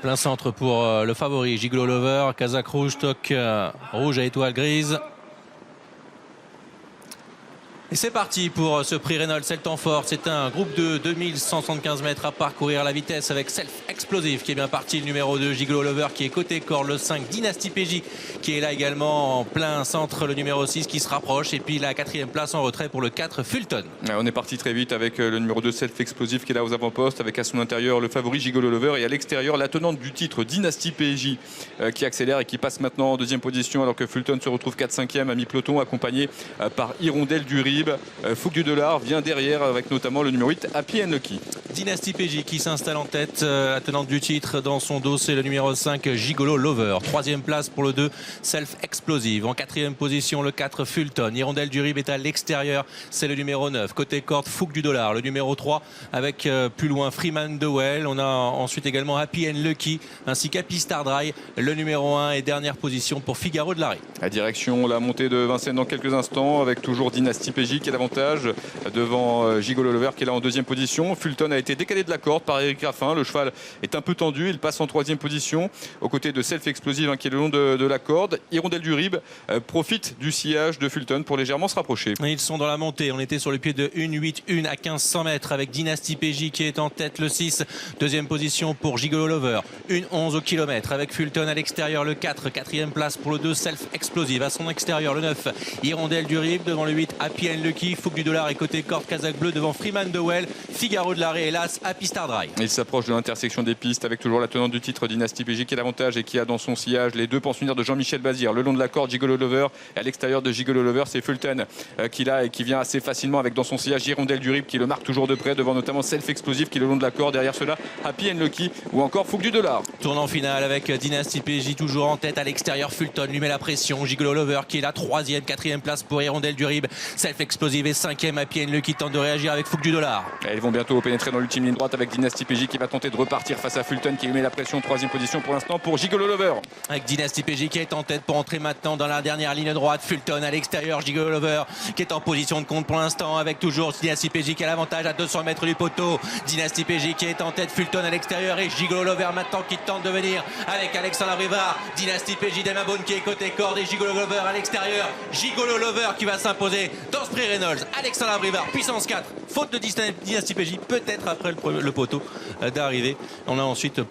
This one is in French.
Plein centre pour le favori, Gigolo Lover, Kazakh rouge, toque rouge à étoile grise. Et c'est parti pour ce prix Reynolds, c'est le temps fort. C'est un groupe de 2175 mètres à parcourir. La vitesse avec Self Explosive qui est bien parti. Le numéro 2, Gigolo Lover qui est côté corde. Le 5, Dynasty PJ qui est là également en plein centre. Le numéro 6 qui se rapproche. Et puis la 4e place en retrait pour le 4, Fulton. On est parti très vite avec le numéro 2, Self Explosive qui est là aux avant-postes. Avec à son intérieur le favori Gigolo Lover. Et à l'extérieur, la tenante du titre, Dynasty PJ qui accélère et qui passe maintenant en 2e position. Alors que Fulton se retrouve 4-5e à mi-peloton accompagné par Hirondelle du Rib. Fouque du Dollar vient derrière avec notamment le numéro 8 Happy and Lucky. Dynasty PJ qui s'installe en tête, la tenante du titre dans son dos, c'est le numéro 5 Gigolo Lover. 3e place pour le 2 Self Explosive. En 4e position le 4 Fulton. Hirondelle du Rib est à l'extérieur, c'est le numéro 9. Côté corde, Fouque du Dollar. Le numéro 3 avec plus loin Freeman de Well. On a ensuite également Happy and Lucky ainsi qu'Happy Star Dry. Le numéro 1 et dernière position pour Figaro de Larry. La direction, la montée de Vincennes dans quelques instants avec toujours Dynasty PJ qui est l'avantage devant Gigolo Lover qui est là en 2e position. Fulton a été décalé de la corde par Eric Raffin. Le cheval est un peu tendu. Il passe en 3e position aux côtés de Self Explosive qui est le long de la corde. Hirondelle du Rib profite du sillage de Fulton pour légèrement se rapprocher. Ils sont dans la montée. On était sur le pied de 1-8-1 à 1500 mètres avec Dynasty PJ qui est en tête, le 6. 2e position pour Gigolo Lover. 1-11 au kilomètre avec Fulton à l'extérieur, le 4. 4e place pour le 2 Self Explosive. À son extérieur, le 9 Hirondelle du Rib devant le 8 Happy and Lucky. Fouque du Dollar et côté corde Kazakh bleu devant Freeman de Well. Figaro de Larrey, hélas, Happy Star Dry. Il s'approche de l'intersection des pistes avec toujours la tenante du titre Dynasty PJ qui est l'avantage et qui a dans son sillage les 2 pensionnaires de Jean-Michel Bazir. Le long de la corde, Gigolo Lover. Et à l'extérieur de Gigolo Lover, c'est Fulton qui l'a et qui vient assez facilement avec dans son sillage Hirondelle du Rib qui le marque toujours de près devant notamment Self Explosive qui est le long de la corde. Derrière cela, Happy and Lucky ou encore Fouque du Dollar. Tournant final avec Dynasty PJ toujours en tête à l'extérieur. Fulton lui met la pression. Gigolo Lover qui est la 3e, 4e place pour Hirondelle du Rib. Self Explosive est 5e. Happy and Lucky tente de réagir avec Fouque du Dollar. Et ils vont bientôt pénétrer dans l'ultime ligne droite avec Dynasty PJ qui va tenter de repartir face à Fulton qui lui met la pression. 3e position pour l'instant pour Gigolo Lover. Avec Dynasty PJ qui est en tête pour entrer maintenant dans la dernière ligne droite. Fulton à l'extérieur, Gigolo Lover qui est en position de compte pour l'instant avec toujours Dynasty PJ qui a l'avantage à 200 mètres du poteau. Dynasty PJ qui est en tête, Fulton à l'extérieur et Gigolo Lover maintenant qui tente de venir avec Alexandre Abrivard. Dynasty PJ d'Emabone qui est côté corde et Gigolo Lover à l'extérieur. Gigolo Lover qui va s'imposer dans ce prix Reynolds. Alexandre Abrivard, puissance 4, faute de Dynasty PJ, peut-être après le poteau d'arrivée. On a ensuite